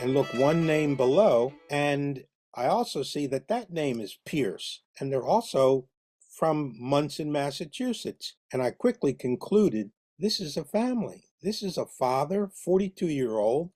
and look one name below, and I also see that that name is Pierce, and they're also from Munson, Massachusetts. And I quickly concluded this is a family. This is a father, 42-year-old,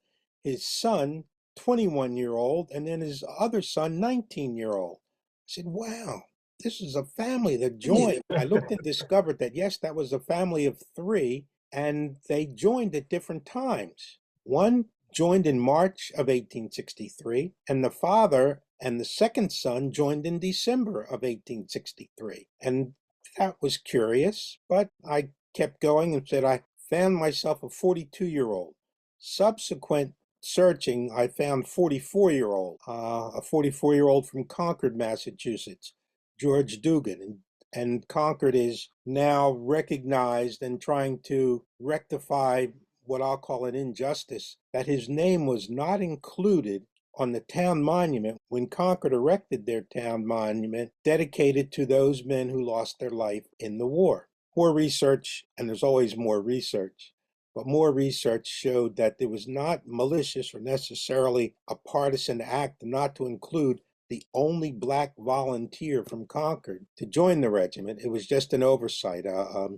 his son, 21-year-old, and then his other son, 19-year-old. I said, wow, this is a family that joined. I looked and discovered that, yes, that was a family of three, and they joined at different times. One joined in March of 1863, and the father and the second son joined in December of 1863. And that was curious, but I kept going and said I found myself a 42-year-old. Subsequent searching, I found 44-year-old, a 44-year-old from Concord, Massachusetts, George Dugan. And Concord is now recognized and trying to rectify what I'll call an injustice, that his name was not included on the town monument when Concord erected their town monument dedicated to those men who lost their life in the war. More research, and there's always more research, but more research showed that it was not malicious or necessarily a partisan act not to include the only black volunteer from Concord to join the regiment. It was just an oversight, a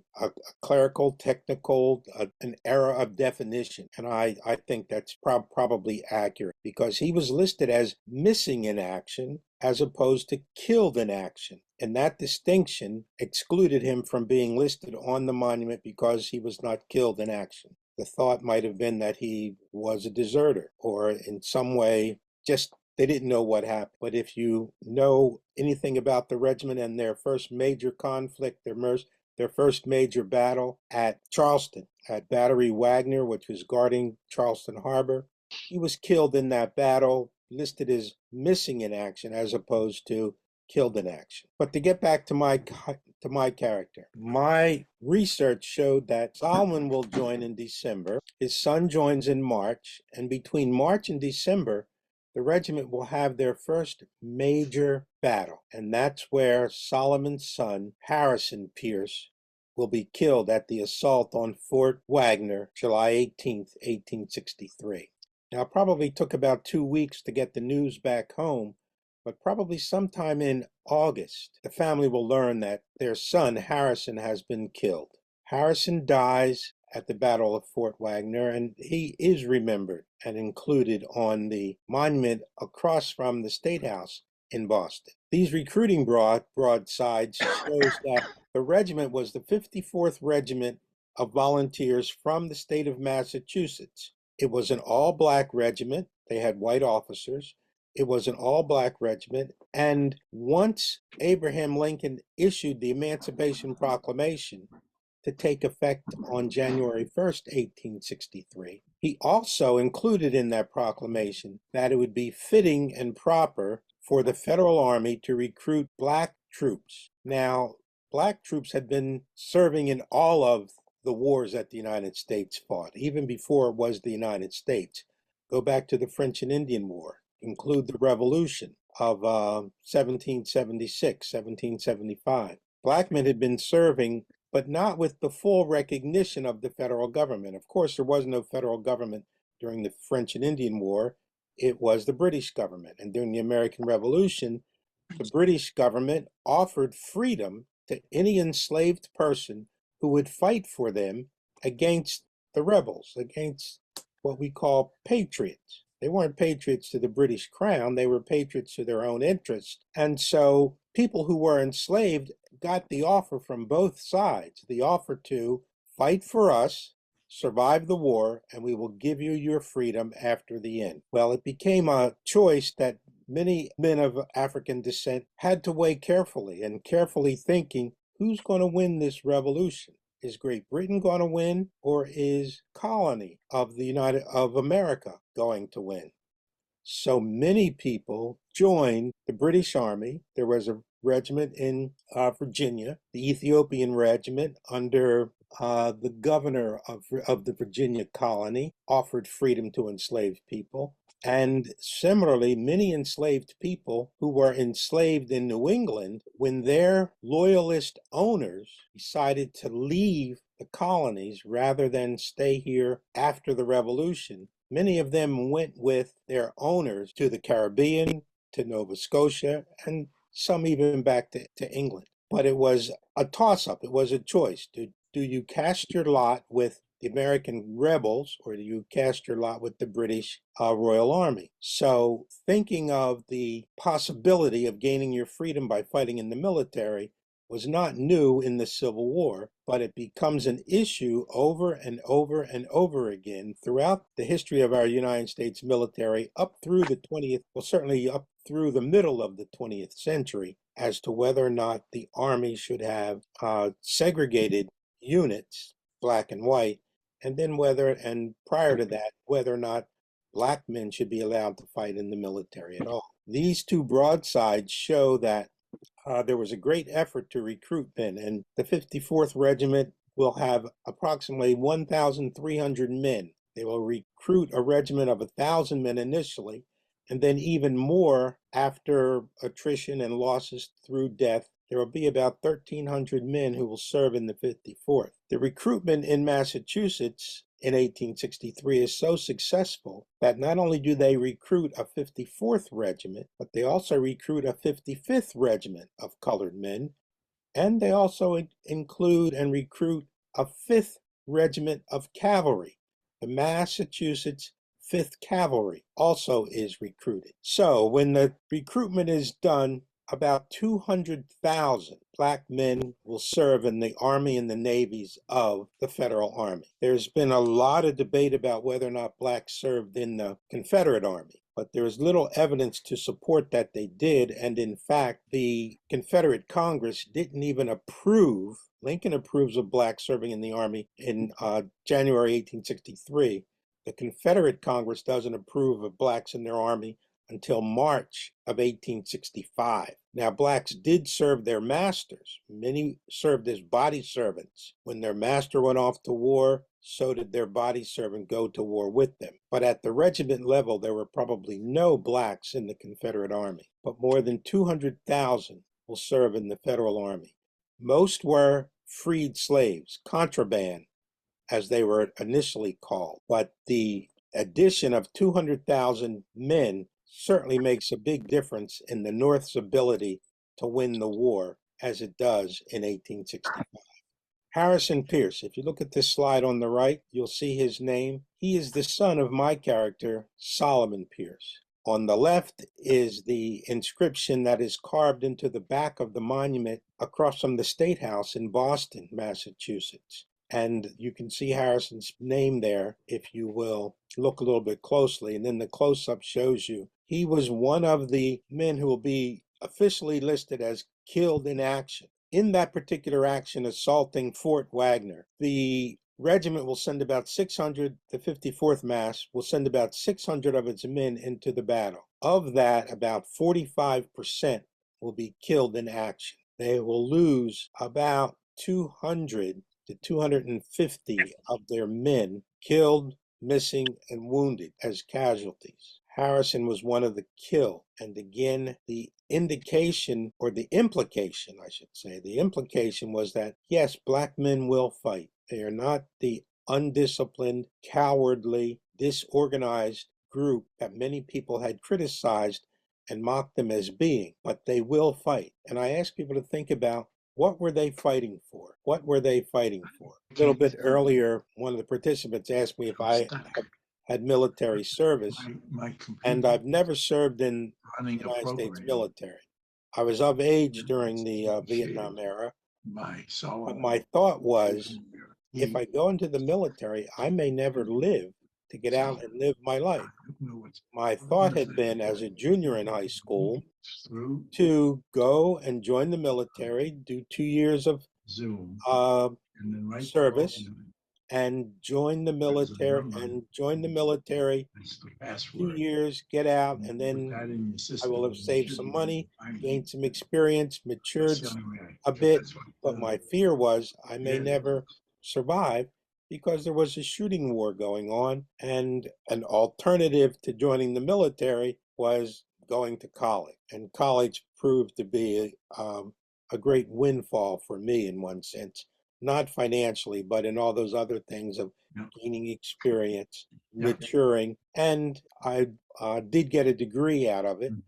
clerical, technical, an error of definition. And I think that's probably accurate because he was listed as missing in action as opposed to killed in action. And that distinction excluded him from being listed on the monument because he was not killed in action. The thought might have been that he was a deserter or in some way just they didn't know what happened. But if you know anything about the regiment and their first major conflict, their first major battle at Charleston, at Battery Wagner, which was guarding Charleston Harbor, he was killed in that battle, listed as missing in action as opposed to killed in action. But to get back to my character, my research showed that Solomon will join in December, his son joins in March, and between March and December, the regiment will have their first major battle, and that's where Solomon's son, Harrison Pierce, will be killed at the assault on Fort Wagner, July 18th, 1863. Now, it probably took about 2 weeks to get the news back home, but probably sometime in August, the family will learn that their son, Harrison, has been killed. Harrison dies at the Battle of Fort Wagner, and he is remembered and included on the monument across from the State House in Boston. These recruiting broadsides shows that the regiment was the 54th Regiment of Volunteers from the state of Massachusetts. It was an all-black regiment. They had white officers. It was an all-black regiment, and once Abraham Lincoln issued the Emancipation Proclamation, to take effect on January 1st, 1863. He also included in that proclamation that it would be fitting and proper for the Federal Army to recruit black troops. Now, black troops had been serving in all of the wars that the United States fought, even before it was the United States. Go back to the French and Indian War, include the Revolution of 1776, 1775. Black men had been serving but not with the full recognition of the federal government. Of course, there was no federal government during the French and Indian War. It was the British government. And during the American Revolution, the British government offered freedom to any enslaved person who would fight for them against the rebels, against what we call patriots. They weren't patriots to the British crown, they were patriots to their own interest. And so people who were enslaved got the offer from both sides, the offer to fight for us, survive the war, and we will give you your freedom after the end. Well, it became a choice that many men of African descent had to weigh carefully, and carefully thinking, who's going to win this revolution? Is Great Britain going to win, or is colony of America going to win? So many people joined the British Army. There was a regiment in Virginia, the Ethiopian Regiment, under the governor of the Virginia colony, offered freedom to enslaved people. And similarly, many enslaved people who were enslaved in New England, when their loyalist owners decided to leave the colonies rather than stay here after the Revolution, Many of them went with their owners to the Caribbean, to Nova Scotia, and some even back to England. But it was a toss-up. It was a choice. Do you cast your lot with the American rebels, or do you cast your lot with the British Royal Army? So thinking of the possibility of gaining your freedom by fighting in the military was not new in the Civil War, but it becomes an issue over and over and over again throughout the history of our United States military up through the 20th, well, certainly up through the middle of the 20th century, as to whether or not the Army should have segregated units, black and white, and then and prior to that, whether or not black men should be allowed to fight in the military at all. These two broadsides show that there was a great effort to recruit men, and the 54th Regiment will have approximately 1,300 men. They will recruit a regiment of 1,000 men initially, and then even more after attrition and losses through death. There will be about 1,300 men who will serve in the 54th. The recruitment in Massachusetts in 1863 is so successful that not only do they recruit a 54th Regiment, but they also recruit a 55th Regiment of colored men, and they also include and recruit a 5th Regiment of Cavalry. The Massachusetts 5th Cavalry also is recruited. So when the recruitment is done, about 200,000 black men will serve in the Army and the navies of the Federal Army. There's been a lot of debate about whether or not blacks served in the Confederate Army, but there is little evidence to support that they did, and in fact, the Confederate Congress didn't even approve. Lincoln approves of blacks serving in the Army in January 1863. The Confederate Congress doesn't approve of blacks in their Army until March of 1865. Now, blacks did serve their masters. Many served as body servants. When their master went off to war, so did their body servant go to war with them. But at the regiment level, there were probably no blacks in the Confederate Army, but more than 200,000 will serve in the Federal Army. Most were freed slaves, contraband, as they were initially called. But the addition of 200,000 men certainly makes a big difference in the North's ability to win the war, as it does in 1865. Harrison Pierce, if you look at this slide on the right, you'll see his name. He is the son of my character, Solomon Pierce. On the left is the inscription that is carved into the back of the monument across from the State House in Boston, Massachusetts. And you can see Harrison's name there if you will look a little bit closely. And then the close-up shows you he was one of the men who will be officially listed as killed in action. In that particular action assaulting Fort Wagner, the regiment will send about 600, the 54th Mass will send about 600 of its men into the battle. Of that, about 45% will be killed in action. They will lose about 200 to 250 of their men killed, missing, and wounded as casualties. Harrison was one of the killed. And again, the indication, or the implication, I should say, the implication was that, yes, black men will fight. They are not the undisciplined, cowardly, disorganized group that many people had criticized and mocked them as being, but they will fight. And I ask people to think about, what were they fighting for? What were they fighting for? A little bit earlier, one of the participants asked me if I had military service, and I've never served in the United States military. I was of age during the Vietnam era, but my thought was, if I go into the military, I may never live to get out and live my life. My thought had been, as a junior in high school, to go and join the military, do 2 years of service, and join the military 2 years, get out, and then I will have saved some money, gained some experience, matured a bit. But my fear was I may never survive because there was a shooting war going on, and an alternative to joining the military was going to college. And college proved to be a great windfall for me in one sense. not financially, but in all those other things of Yeah. gaining experience, Yeah. maturing, and I did get a degree out of it, Mhm.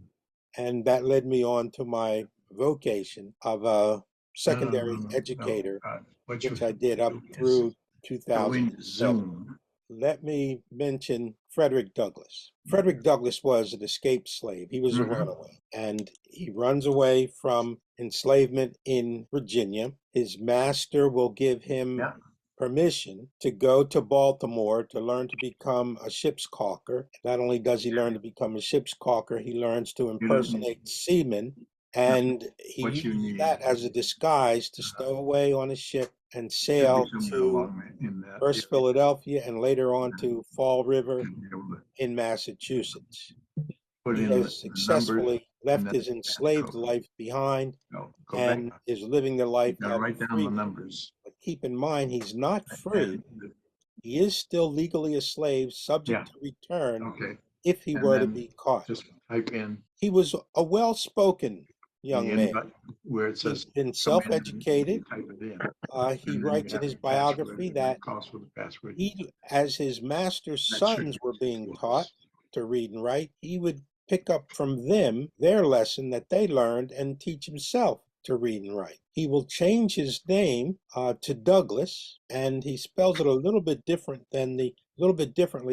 and that led me on to my vocation of a No, no, no, secondary no, no. educator, What you which I have did to up do is through go in 2007. Zoom. Let me mention Frederick Douglass. Frederick Douglass was an escaped slave. He was a Hmm. runaway, and he runs away from enslavement in Virginia. His master will give him Yeah. permission to go to Baltimore to learn to become a ship's caulker. Not only does he learn to become a ship's caulker, he learns to You don't need. impersonate seamen, No. and he What you uses need that as a disguise to stow away on a ship and should be sail somewhere to along in that first area. Philadelphia and later on to Fall River Should be able to in Massachusetts. put He in has the numbers successfully and left then his enslaved code. life behind No, go back. and is living the You life got to of a write down free the man. numbers. But keep in mind, he's not free. And He is still legally a slave, yeah, subject to return okay. if he And were to then be caught. just type in He was a well-spoken the young man. invite where it He's says been come in and self-educated. you type it in. He And then you writes in have his the password biography and the that cost for the password. he, as his master's That should sons were being be taught to read and write, he would pick up from them their lesson that they learned and teach himself to read and write. He will change his name to Douglas, and he spells it a little bit differently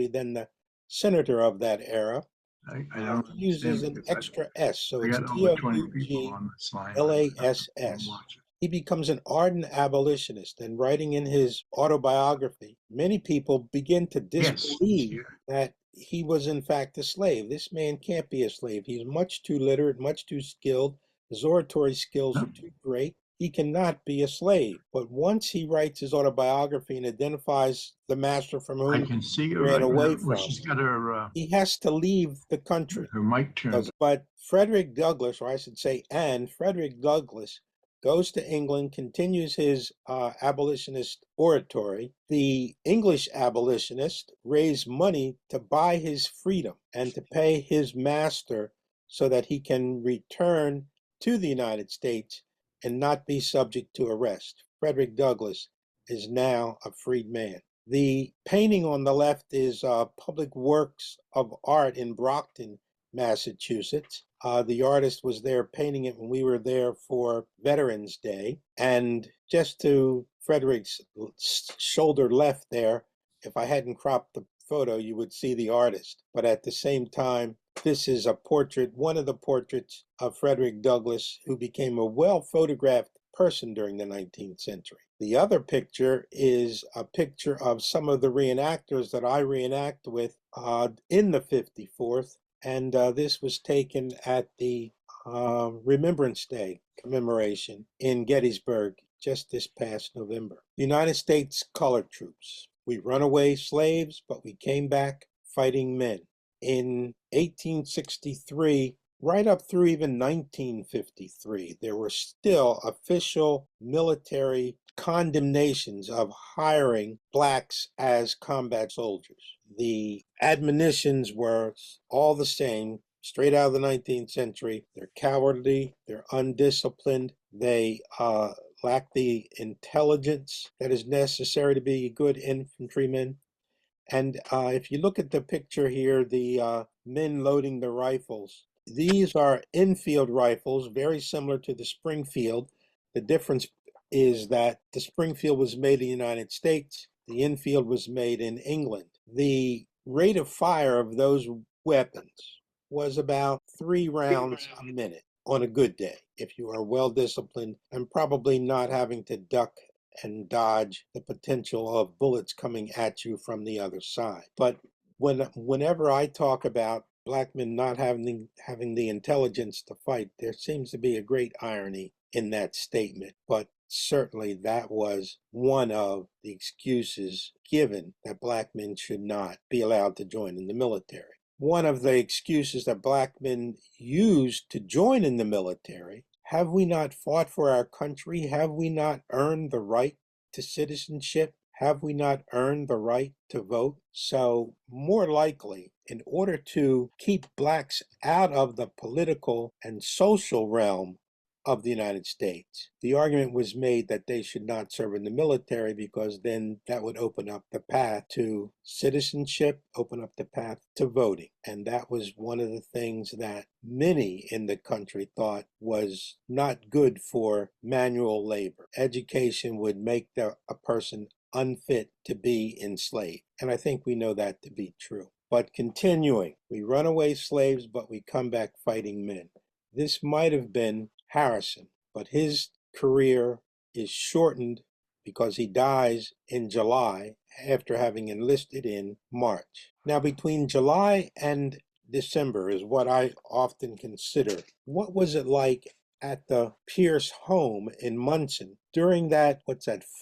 than the senator of that era. I don't He understand uses an because extra S, so I it's got over 20 people Douglass. on this line. I'm watching. He becomes an ardent abolitionist, and writing in his autobiography, many people begin to Yes, he's disbelieve here. that he was in fact a slave. This man can't be a slave. He's much too literate, much too skilled. His oratory skills No, are too great. He cannot be a slave. But once he writes his autobiography and identifies the master from I whom can see he her ran right away now. Well, from, she's got her he has to leave the country. her mic turned. But Frederick Douglass, or I should say, and Frederick Douglass goes to England, continues his abolitionist oratory. The English abolitionists raise money to buy his freedom and to pay his master so that he can return to the United States and not be subject to arrest. Frederick Douglass is now a freed man. The painting on the left is Public Works of Art in Brockton, Massachusetts. The artist was there painting it when we were there for Veterans Day. And just to Frederick's shoulder left there, if I hadn't cropped the photo, you would see the artist. But at the same time, this is a portrait, one of the portraits of Frederick Douglass, who became a well photographed person during the 19th century. The other picture is a picture of some of the reenactors that I reenact with in the 54th, and this was taken at the Remembrance Day commemoration in Gettysburg just this past November. The United States Colored Troops. We runaway slaves, but we came back fighting men. In 1863, right up through even 1953, there were still official military condemnations of hiring blacks as combat soldiers. The admonitions were all the same, straight out of the 19th century. They're cowardly, they're undisciplined, they lack the intelligence that is necessary to be good infantrymen. And if you look at the picture here, the men loading the rifles, these are Enfield rifles, very similar to the Springfield. The difference is that the Springfield was made in the United States, the Enfield was made in England. The rate of fire of those weapons was about 3 rounds a minute on a good day, if you are well disciplined and probably not having to duck and dodge the potential of bullets coming at you from the other side. But whenever I talk about black men not having the intelligence to fight, there seems to be a great irony in that statement. But certainly that was one of the excuses given that black men should not be allowed to join in the military. One of the excuses that black men used to join in the military: have we not fought for our country? Have we not earned the right to citizenship? Have we not earned the right to vote? So, more likely, in order to keep blacks out of the political and social realm, of the United States. The argument was made that they should not serve in the military because then that would open up the path to citizenship, open up the path to voting. And that was one of the things that many in the country thought was not good for manual labor. Education would make a person unfit to be enslaved. And I think we know that to be true. But continuing, we run away slaves, but we come back fighting men. This might have been Harrison, but his career is shortened because he dies in July after having enlisted in March. Now, between July and December is what I often consider. What was it like at the Pierce home in Munson during that,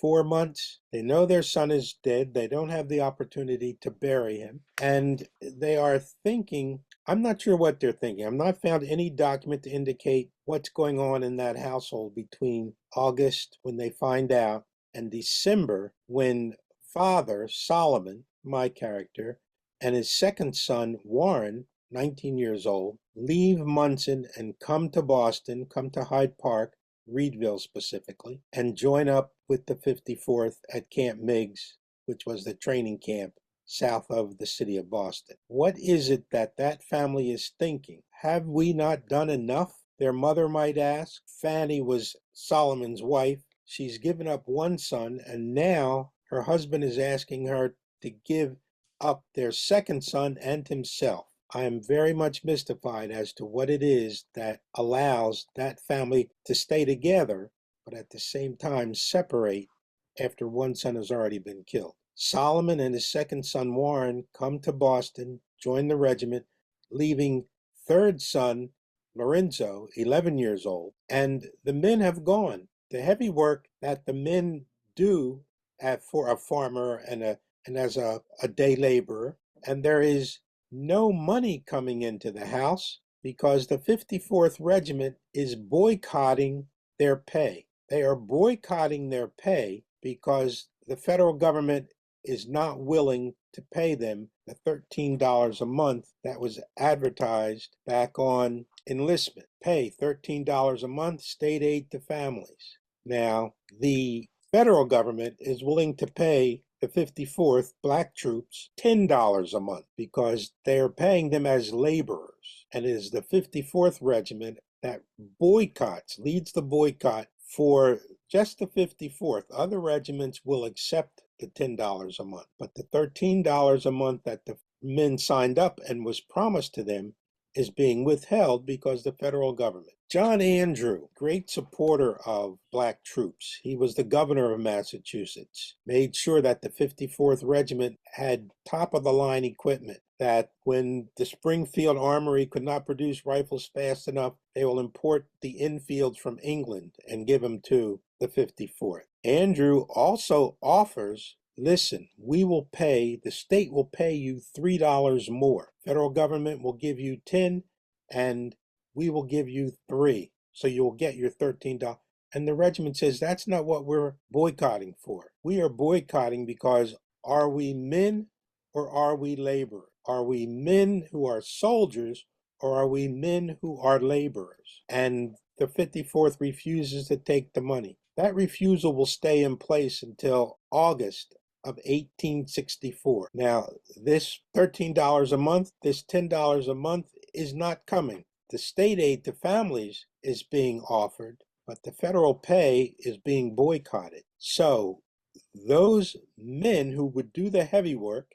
4 months? They know their son is dead. They don't have the opportunity to bury him. And they are thinking, I'm not sure what they're thinking. I've not found any document to indicate what's going on in that household between August, when they find out, and December, when father, Solomon, my character, and his second son, Warren, 19 years old, leave Munson and come to Boston, come to Hyde Park, Reedville specifically, and join up with the 54th at Camp Meigs, which was the training camp south of the city of Boston. What is it that that family is thinking? Have we not done enough? Their mother might ask. Fanny was Solomon's wife. She's given up one son, and now her husband is asking her to give up their second son and himself. I am very much mystified as to what it is that allows that family to stay together, but at the same time separate after one son has already been killed. Solomon and his second son Warren come to Boston, join the regiment, leaving third son Lorenzo, 11 years old, and the men have gone. The heavy work that the men do for a farmer and as a day laborer, and there is no money coming into the house because the 54th Regiment is boycotting their pay. They are boycotting their pay because the federal government is not willing to pay them the $13 a month that was advertised back on enlistment. Pay $13 a month, state aid to families. Now, the federal government is willing to pay the 54th Black troops $10 a month because they are paying them as laborers. And it is the 54th Regiment that leads the boycott for just the 54th. Other regiments will accept the $10 a month, but the $13 a month that the men signed up and was promised to them is being withheld because the federal government. John Andrew, great supporter of Black troops. He was the governor of Massachusetts, made sure that the 54th Regiment had top-of-the-line equipment, that when the Springfield Armory could not produce rifles fast enough, they will import the Enfields from England and give them to the 54th. Andrew also offers, listen, the state will pay you $3 more. Federal government will give you 10 and we will give you 3. So you'll get your $13. And the regiment says, that's not what we're boycotting for. We are boycotting because are we men or are we laborers? Are we men who are soldiers or are we men who are laborers? And the 54th refuses to take the money. That refusal will stay in place until August of 1864. Now, this $13 a month, this $10 a month is not coming. The state aid to families is being offered, but the federal pay is being boycotted. So those men who would do the heavy work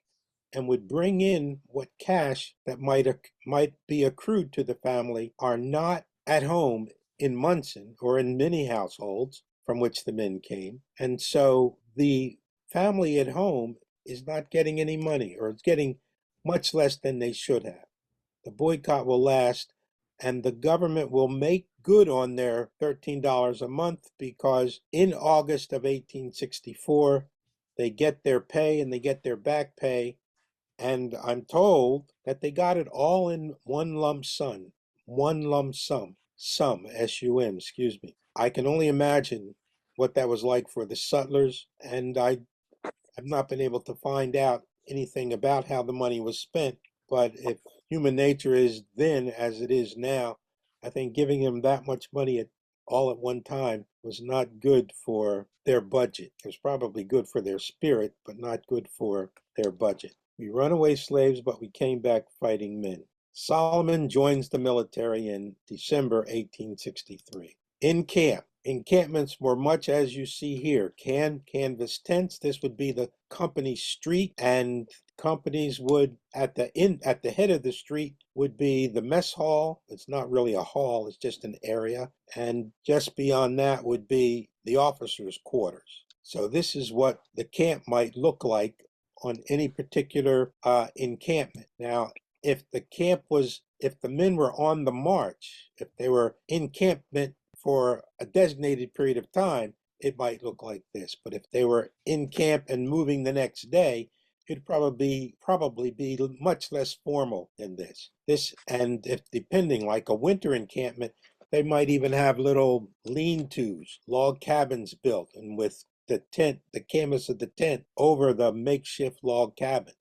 and would bring in what cash that might be accrued to the family are not at home in Munson or in many households from which the men came. And so the family at home is not getting any money, or it's getting much less than they should have. The boycott will last, and the government will make good on their $13 a month because in August of 1864, they get their pay and they get their back pay. And I'm told that they got it all in one lump sum, S-U-M, excuse me. I can only imagine what that was like for the sutlers, and I have not been able to find out anything about how the money was spent. But if human nature is then as it is now, I think giving them that much money all at one time was not good for their budget. It was probably good for their spirit, but not good for their budget. We runaway slaves, but we came back fighting men. Solomon joins the military in December 1863. In camp. Encampments were much as you see here. Canvas tents. This would be the company street, and companies would at the head of the street would be the mess hall. It's not really a hall, it's just an area. And just beyond that would be the officers' quarters. So this is what the camp might look like on any particular encampment. Now, if the men were on the march, if they were encampment for a designated period of time, it might look like this. But if they were in camp and moving the next day, it'd probably be much less formal than this. And if depending, like a winter encampment, they might even have little lean-tos, log cabins built, and with the canvas of the tent over the makeshift log cabin.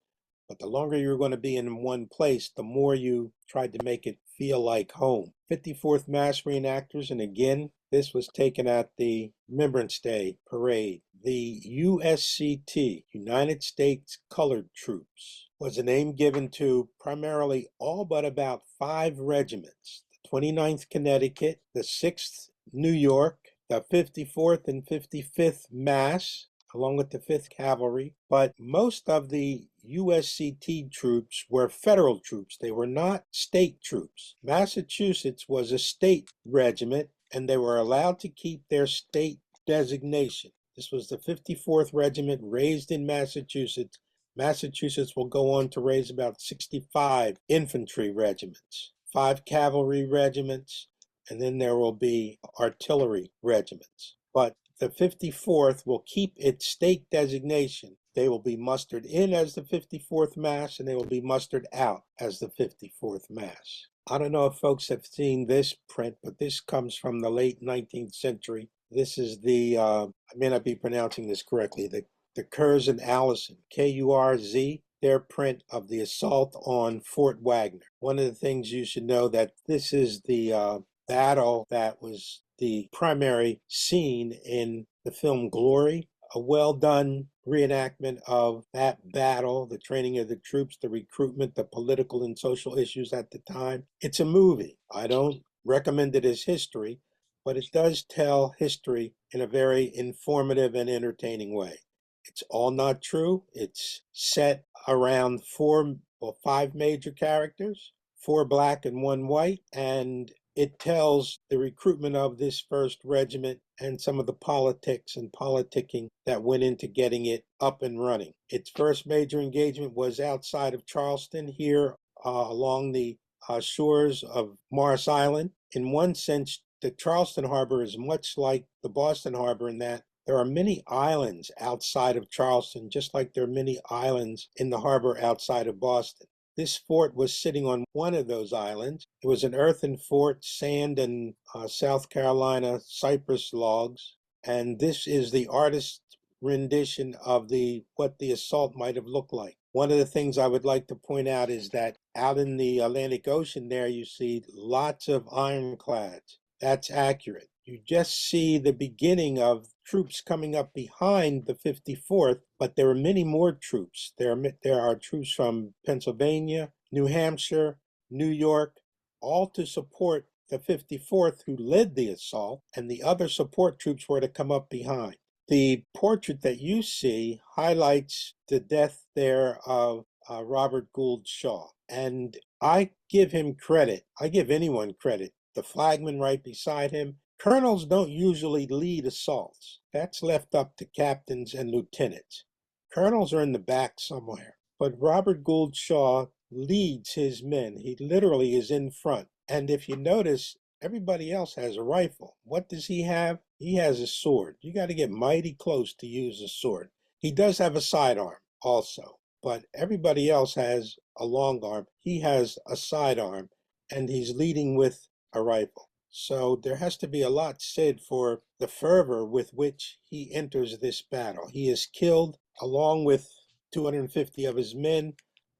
But the longer you're going to be in one place, the more you tried to make it feel like home. 54th Mass reenactors, and again, this was taken at the Remembrance Day parade. The USCT, United States Colored Troops, was a name given to primarily all but about 5 regiments. The 29th Connecticut, the 6th New York, the 54th and 55th Mass, along with the 5th Cavalry, but most of the USCT troops were federal troops. They were not state troops. Massachusetts was a state regiment, and they were allowed to keep their state designation. This was the 54th Regiment raised in Massachusetts. Massachusetts will go on to raise about 65 infantry regiments, 5 cavalry regiments, and then there will be artillery regiments. But the 54th will keep its state designation. They will be mustered in as the 54th Mass, and they will be mustered out as the 54th Mass. I don't know if folks have seen this print, but this comes from the late 19th century. This is I may not be pronouncing this correctly, the Kurz and Allison, Kurz, their print of the assault on Fort Wagner. One of the things you should know that this is the battle that was the primary scene in the film Glory, a well-done reenactment of that battle, the training of the troops, the recruitment, the political and social issues at the time. It's a movie. I don't recommend it as history, but it does tell history in a very informative and entertaining way. It's all not true. It's set around 5 major characters, 4 black and 1 white, and it tells the recruitment of this 1st regiment and some of the politics and politicking that went into getting it up and running. Its first major engagement was outside of Charleston, here along the shores of Morris Island. In one sense, the Charleston Harbor is much like the Boston Harbor in that there are many islands outside of Charleston, just like there are many islands in the harbor outside of Boston. This fort was sitting on one of those islands. It was an earthen fort, sand and South Carolina cypress logs. And this is the artist's rendition of what the assault might have looked like. One of the things I would like to point out is that out in the Atlantic Ocean there, you see lots of ironclads. That's accurate. You just see the beginning of troops coming up behind the 54th, but there are many more troops. There are troops from Pennsylvania, New Hampshire, New York, all to support the 54th who led the assault, and the other support troops were to come up behind. The portrait that you see highlights the death there of Robert Gould Shaw, and I give him credit. I give anyone credit. The flagman right beside him. Colonels don't usually lead assaults. That's left up to captains and lieutenants. Colonels are in the back somewhere. But Robert Gould Shaw leads his men. He literally is in front. And if you notice, everybody else has a rifle. What does he have? He has a sword. You got to get mighty close to use a sword. He does have a sidearm also, but everybody else has a long arm. He has a sidearm, and he's leading with a rifle. So there has to be a lot said for the fervor with which he enters this battle. He is killed along with 250 of his men,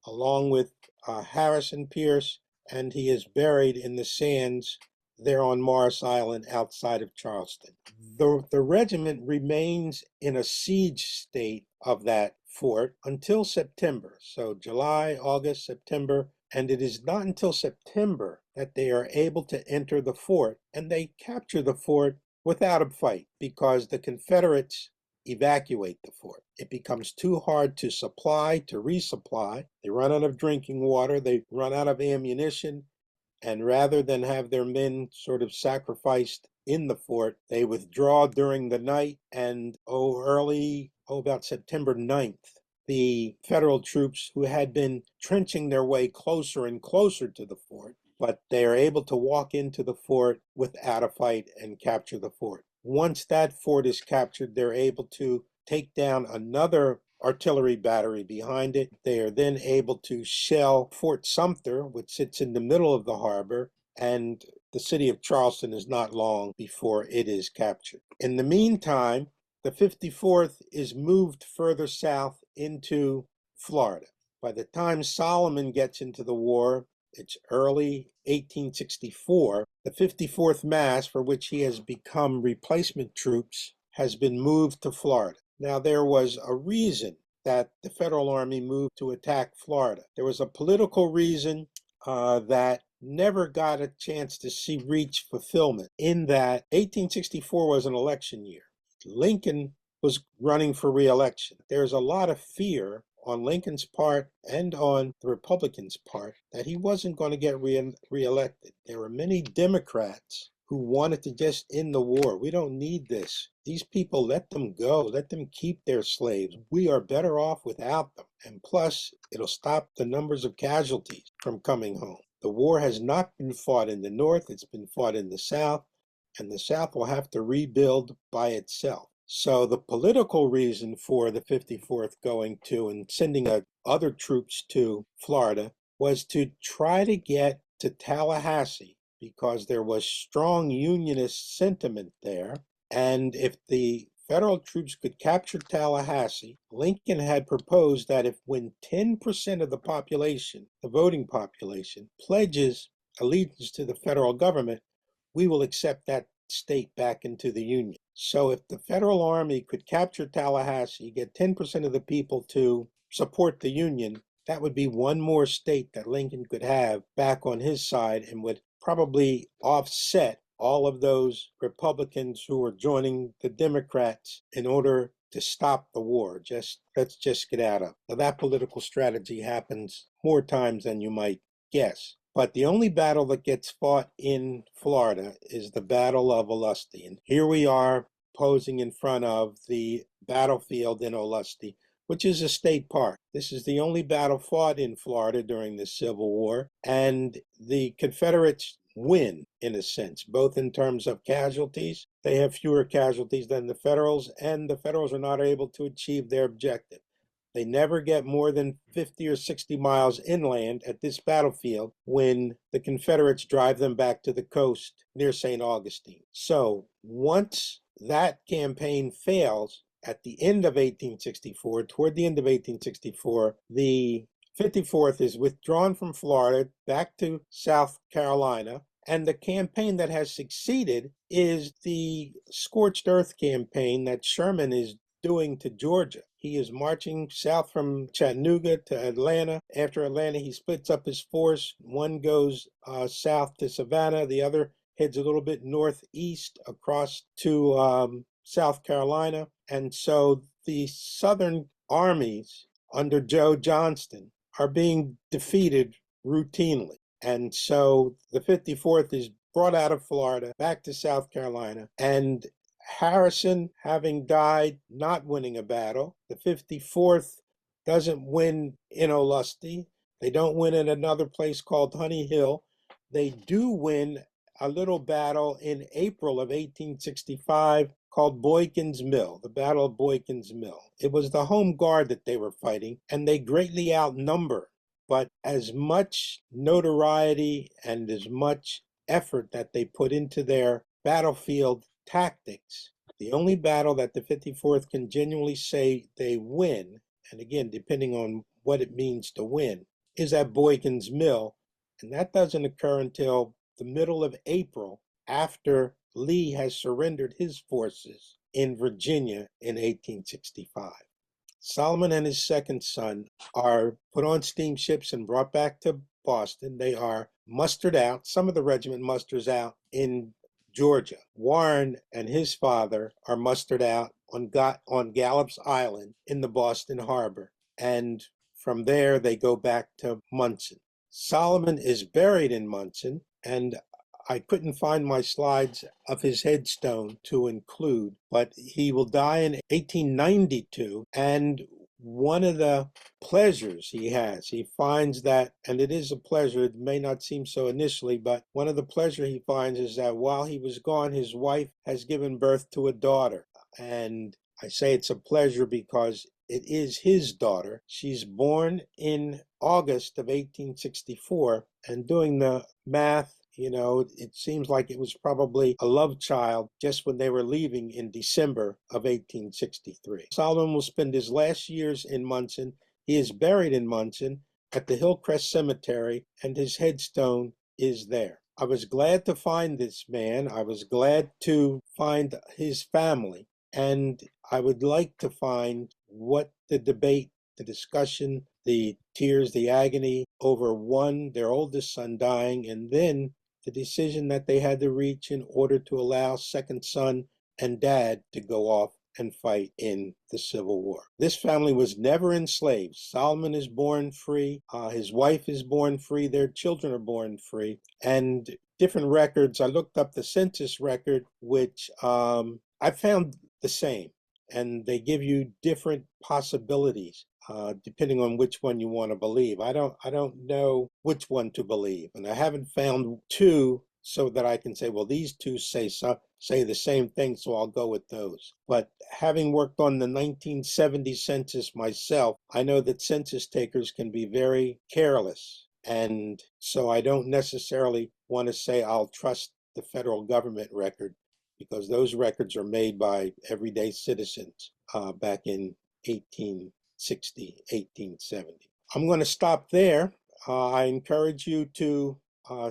along with Harrison Pierce, and he is buried in the sands there on Morris Island outside of Charleston. The regiment remains in a siege state of that fort until September. So July, August, September, and it is not until September that they are able to enter the fort, and they capture the fort without a fight because the Confederates evacuate the fort. It becomes too hard to supply, to resupply. They run out of drinking water, they run out of ammunition, and rather than have their men sort of sacrificed in the fort, they withdraw during the night. And about September 9th, the federal troops who had been trenching their way closer and closer to the fort, but they are able to walk into the fort without a fight and capture the fort. Once that fort is captured, they're able to take down another artillery battery behind it. They are then able to shell Fort Sumter, which sits in the middle of the harbor, and the city of Charleston is not long before it is captured. In the meantime, the 54th is moved further south into Florida. By the time Solomon gets into the war, it's early 1864. The 54th Mass, for which he has become replacement troops, has been moved to Florida. Now, there was a reason that the Federal Army moved to attack Florida. There was a political reason that never got a chance to reach fulfillment, in that 1864 was an election year. Lincoln was running for re-election. There's a lot of fear on Lincoln's part and on the Republicans' part that he wasn't going to get re-elected. There were many Democrats who wanted to just end the war. We don't need this. These people, let them go. Let them keep their slaves. We are better off without them. And plus, it'll stop the numbers of casualties from coming home. The war has not been fought in the North. It's been fought in the South, and the South will have to rebuild by itself. So the political reason for the 54th going to and sending other troops to Florida was to try to get to Tallahassee, because there was strong Unionist sentiment there. And if the Federal troops could capture Tallahassee, Lincoln had proposed that when 10% of the population, the voting population, pledges allegiance to the federal government, we will accept that state back into the Union. So if the Federal Army could capture Tallahassee, get 10% of the people to support the Union, that would be one more state that Lincoln could have back on his side, and would probably offset all of those Republicans who were joining the Democrats in order to stop the war. Let's just get out of. Now, that political strategy happens more times than you might guess. But the only battle that gets fought in Florida is the Battle of Olustee. And here we are posing in front of the battlefield in Olustee, which is a state park. This is the only battle fought in Florida during the Civil War, and the Confederates win, in a sense, both in terms of casualties. They have fewer casualties than the Federals, and the Federals are not able to achieve their objective. They never get more than 50 or 60 miles inland at this battlefield when the Confederates drive them back to the coast near St. Augustine. So once that campaign fails, at the end of 1864, toward the end of 1864, the 54th is withdrawn from Florida back to South Carolina. And the campaign that has succeeded is the Scorched Earth campaign that Sherman is doing to Georgia. He is marching south from Chattanooga to Atlanta. After Atlanta, he splits up his force. One goes south to Savannah. The other heads a little bit northeast across to South Carolina. And so the Southern armies under Joe Johnston are being defeated routinely. And so the 54th is brought out of Florida back to South Carolina, and Harrison, having died, not winning a battle. The 54th doesn't win in Olustee. They don't win at another place called Honey Hill. They do win a little battle in April of 1865 called Boykin's Mill, the Battle of Boykin's Mill. It was the home guard that they were fighting, and they greatly outnumber. But as much notoriety and as much effort that they put into their battlefield tactics, the only battle that the 54th can genuinely say they win, and again, depending on what it means to win, is at Boykin's Mill. And that doesn't occur until the middle of April after Lee has surrendered his forces in Virginia in 1865. Solomon and his second son are put on steamships and brought back to Boston. They are mustered out. Some of the regiment musters out in Georgia. Warren and his father are mustered out on Gallup's Island in the Boston harbor. And from there, they go back to Munson. Solomon is buried in Munson, and I couldn't find my slides of his headstone to include, but he will die in 1892. And one of the pleasures he finds that, and it is a pleasure, it may not seem so initially, but one of the pleasure he finds is that while he was gone, his wife has given birth to a daughter. And I say it's a pleasure because it is his daughter. She's born in August of 1864, and doing the math, it seems like it was probably a love child just when they were leaving in December of 1863. Solomon will spend his last years in Munson. He is buried in Munson at the Hillcrest Cemetery, and his headstone is there. I was glad to find this man. I was glad to find his family. And I would like to find what the debate, the discussion, the tears, the agony over one, their oldest son dying, and then the decision that they had to reach in order to allow second son and dad to go off and fight in the Civil War. This family was never enslaved. Solomon is born free. His wife is born free. Their children are born free. And different records, I looked up the census record, which I found the same. And they give you different possibilities. Depending on which one you want to believe. I don't know which one to believe, and I haven't found two so that I can say, well, these two say the same thing, so I'll go with those. But having worked on the 1970 census myself, I know that census takers can be very careless, and so I don't necessarily want to say I'll trust the federal government record, because those records are made by everyday citizens back in 1860, 1870. I'm going to stop there. I encourage you to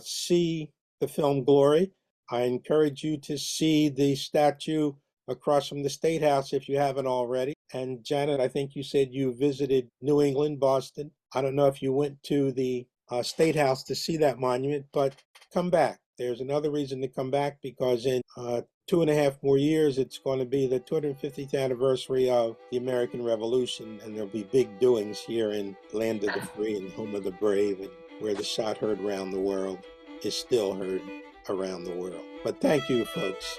see the film Glory. I encourage you to see the statue across from the State House if you haven't already. And Janet, I think you said you visited New England, Boston. I don't know if you went to the State House to see that monument, but come back. There's another reason to come back, because in 2.5 more years, it's going to be the 250th anniversary of the American Revolution, and there'll be big doings here in Land of the Free and Home of the Brave, and where the shot heard around the world is still heard around the world. But thank you, folks.